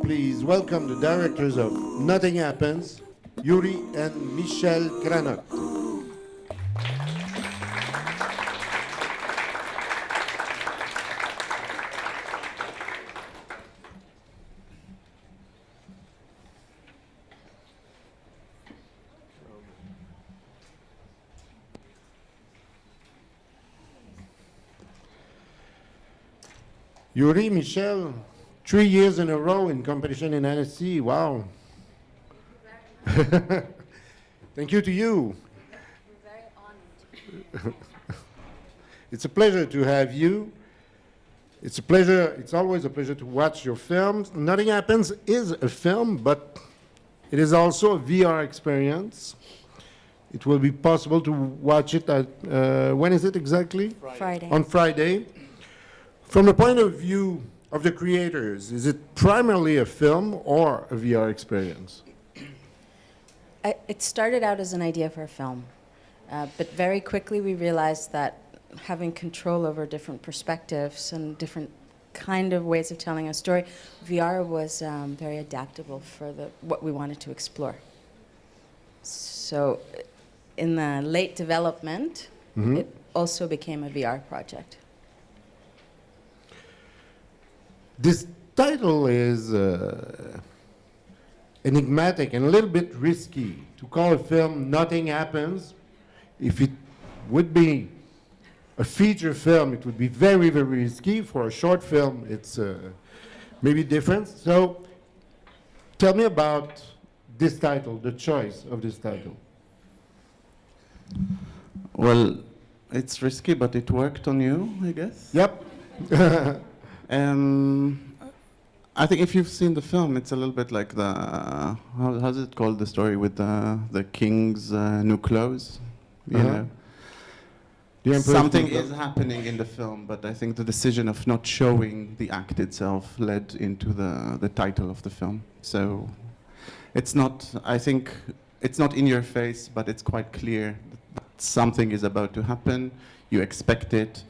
please welcome the directors of Nothing Happens, Yuri and Michel Kranot. Yuri, Michel, 3 years in a row in competition in Annecy. Wow. Thank you to you. We're very honored. It's a pleasure to have you. It's a pleasure, it's always a pleasure to watch your films. Nothing Happens is a film, but it is also a VR experience. It will be possible to watch it at, when is it exactly? Friday. On Friday. From the point of view of the creators, is it primarily a film or a VR experience? It started out as an idea for a film, but very quickly we realized that having control over different perspectives and different kind of ways of telling a story, VR was very adaptable for what we wanted to explore. So in the late development, it also became a VR project. This title is enigmatic and a little bit risky. To call a film Nothing Happens, if it would be a feature film, it would be very, very risky. For a short film, it's maybe different. So tell me about this title, the choice of this title. Well, it's risky, but it worked on you, I guess. Yep. I think if you've seen the film, it's a little bit like the how's it called, the story with the king's new clothes. You know, something is happening in the film, but I think the decision of not showing the act itself led into the title of the film. So it's not. I think it's not in your face, but it's quite clear that something is about to happen. You expect it.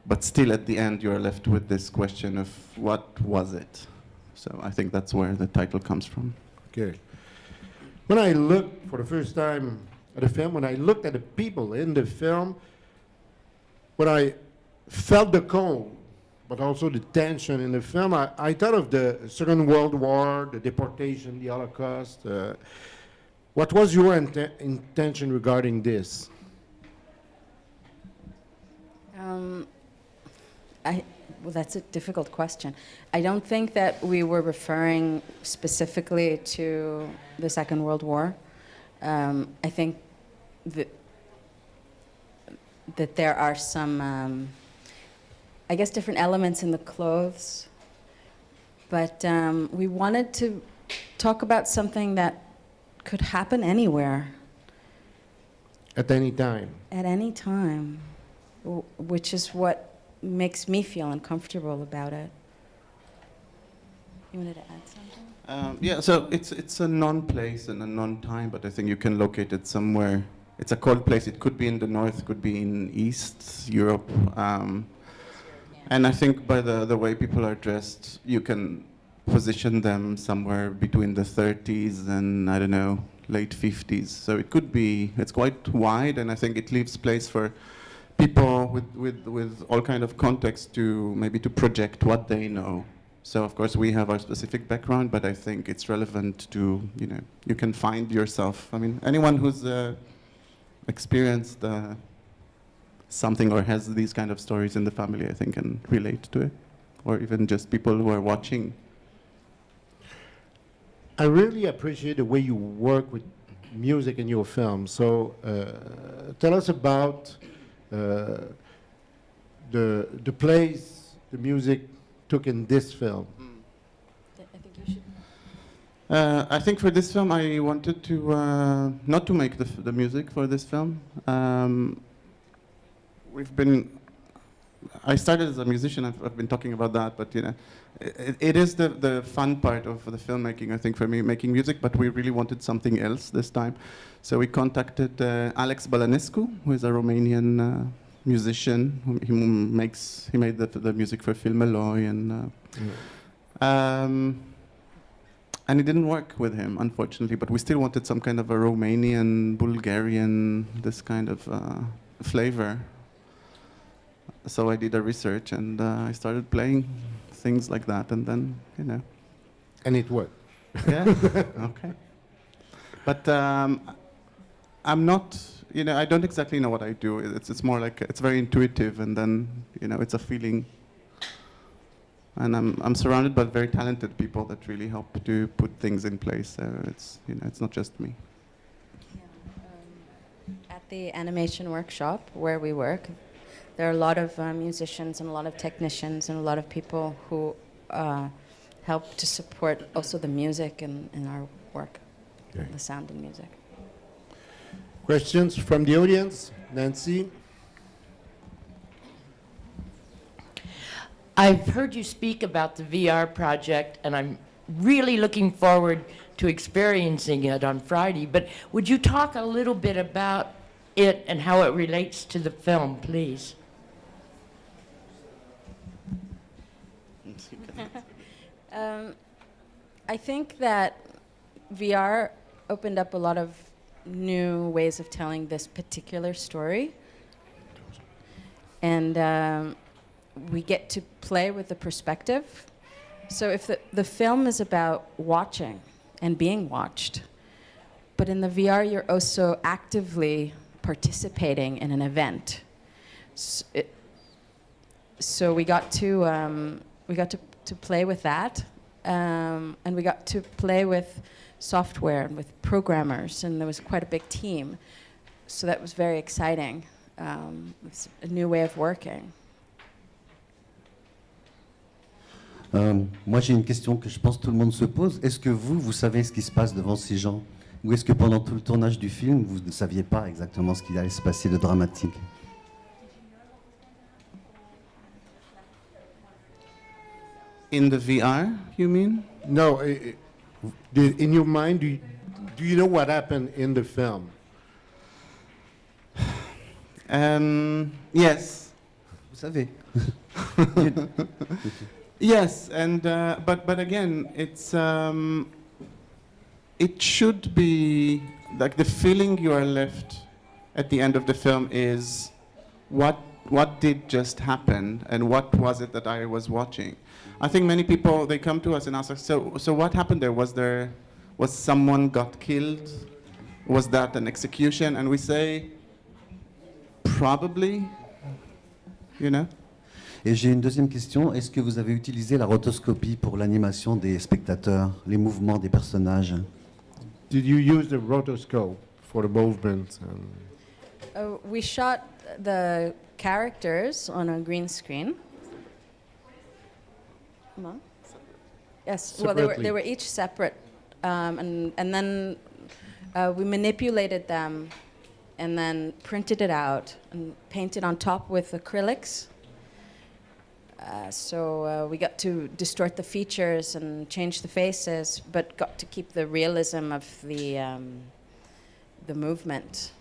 But still, at the end, you're left with this question of what was it? So I think that's where the title comes from. Okay. When I looked for the first time at the film, when I looked at the people in the film, when I felt the cold, but also the tension in the film, I thought of the Second World War, the deportation, the Holocaust. What was your intention regarding this? Well, that's a difficult question. I don't think that we were referring specifically to the Second World War. I think that there are some, I guess, different elements in the clothes. But we wanted to talk about something that could happen anywhere. At any time? At any time, which is what makes me feel uncomfortable about it. You wanted to add something? Yeah, so it's a non-place and a non-time, but I think you can locate it somewhere. It's a cold place. It could be in the north, could be in East Europe. And I think by the way people are dressed, you can position them somewhere between the 30s and, I don't know, late 50s. So it could be, it's quite wide, and I think it leaves place for people with all kind of context to maybe to project what they know. So of course we have our specific background, but I think it's relevant to, you know, you can find yourself. I mean, anyone who's experienced something or has these kind of stories in the family, I think, can relate to it, or even just people who are watching. I really appreciate the way you work with music in your film. So tell us about the place the music took in this film. I think you should. I think for this film I wanted to not to make the music for this film. I started as a musician, I've been talking about that, but you know, it is the fun part of the filmmaking, I think, for me, making music, but we really wanted something else this time. So we contacted Alex Balanescu, who is a Romanian musician. He made the music for Film Eloy, and And it didn't work with him, unfortunately, but we still wanted some kind of a Romanian, Bulgarian, this kind of flavor. So I did a research and I started playing things like that, and then, you know. And it worked. Yeah, okay. But I'm not, you know, I don't exactly know what I do. It's more like, it's very intuitive, and then, you know, it's a feeling. And I'm surrounded by very talented people that really help to put things in place. It's, you know, it's not just me. At the animation workshop where we work, there are a lot of musicians and a lot of technicians and a lot of people who help to support also the music in our work, Okay. the sound and music. Questions from the audience? Nancy? I've heard you speak about the VR project, and I'm really looking forward to experiencing it on Friday. But would you talk a little bit about it and how it relates to the film, please? I think that VR opened up a lot of new ways of telling this particular story. And we get to play with the perspective. So if the film is about watching and being watched, but in the VR you're also actively participating in an event. So we got to play with that, and we got to play with software and with programmers, and there was quite a big team. So that was very exciting. It's a new way of working. Moi, j'ai une question que je pense que tout le monde se pose. Est-ce que vous savez ce qui se passe devant ces gens? Ou est-ce que pendant tout le tournage du film, vous ne saviez pas exactement ce qui allait se passer de dramatique? In the VR, you mean? No, in your mind, do you know what happened in the film? Yes. Vous savez. Yes, and but again, it's it should be like the feeling you are left at the end of the film is what did just happen, and what was it that I was watching. I think many people, they come to us and ask us, so what happened there? Was someone got killed? Was that an execution? And we say, probably, you know. Et j'ai une deuxième question. Est-ce que vous avez utilisé la rotoscopie pour l'animation des spectateurs, les mouvements des personnages? Did you use the rotoscope for the movements? We shot the characters on a green screen. No? Yes, well, they were each separate, and then we manipulated them, and then printed it out and painted on top with acrylics. So we got to distort the features and change the faces, but got to keep the realism of the movement.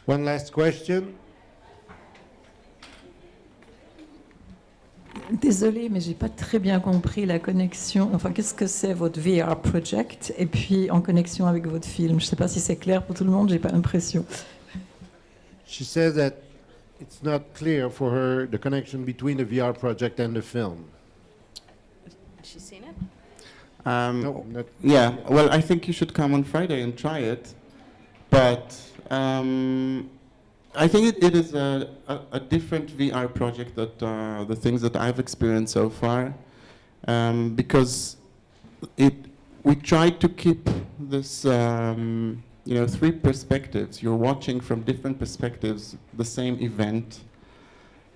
One last question. Désolée, mais j'ai pas très bien compris la connexion. Enfin, qu'est-ce que c'est votre VR project et puis en connexion avec votre film? Je sais pas si c'est clair pour tout le monde. J'ai pas l'impression. She says that it's not clear for her the connection between the VR project and the film. Has she seen it? No, not Yeah, well, I think you should come on Friday and try it. But I think it is a different VR project that the things that I've experienced so far, because we tried to keep this, three perspectives. You're watching from different perspectives the same event.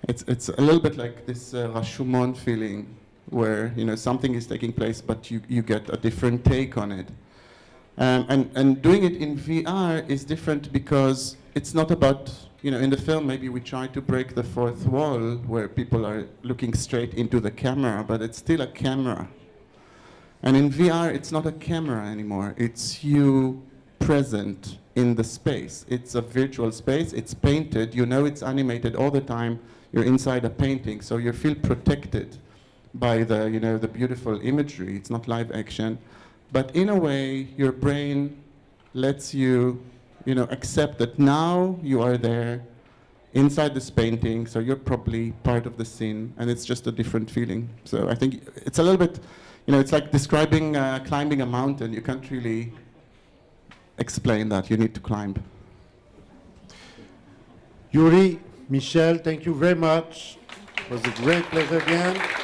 It's a little bit like this Rashomon feeling, where something is taking place, but you get a different take on it. And doing it in VR is different because it's not about, in the film maybe we try to break the fourth wall where people are looking straight into the camera, but it's still a camera. And in VR it's not a camera anymore, it's you present in the space. It's a virtual space, it's painted, it's animated all the time, you're inside a painting, so you feel protected. by the, you know, the beautiful imagery. It's not live action. But in a way, your brain lets you, you know, accept that now you are there inside this painting, so you're probably part of the scene, and it's just a different feeling. So I think it's a little bit, you know, it's like describing climbing a mountain. You can't really explain that. You need to climb. Yuri, Michel, thank you very much. It was a great pleasure again.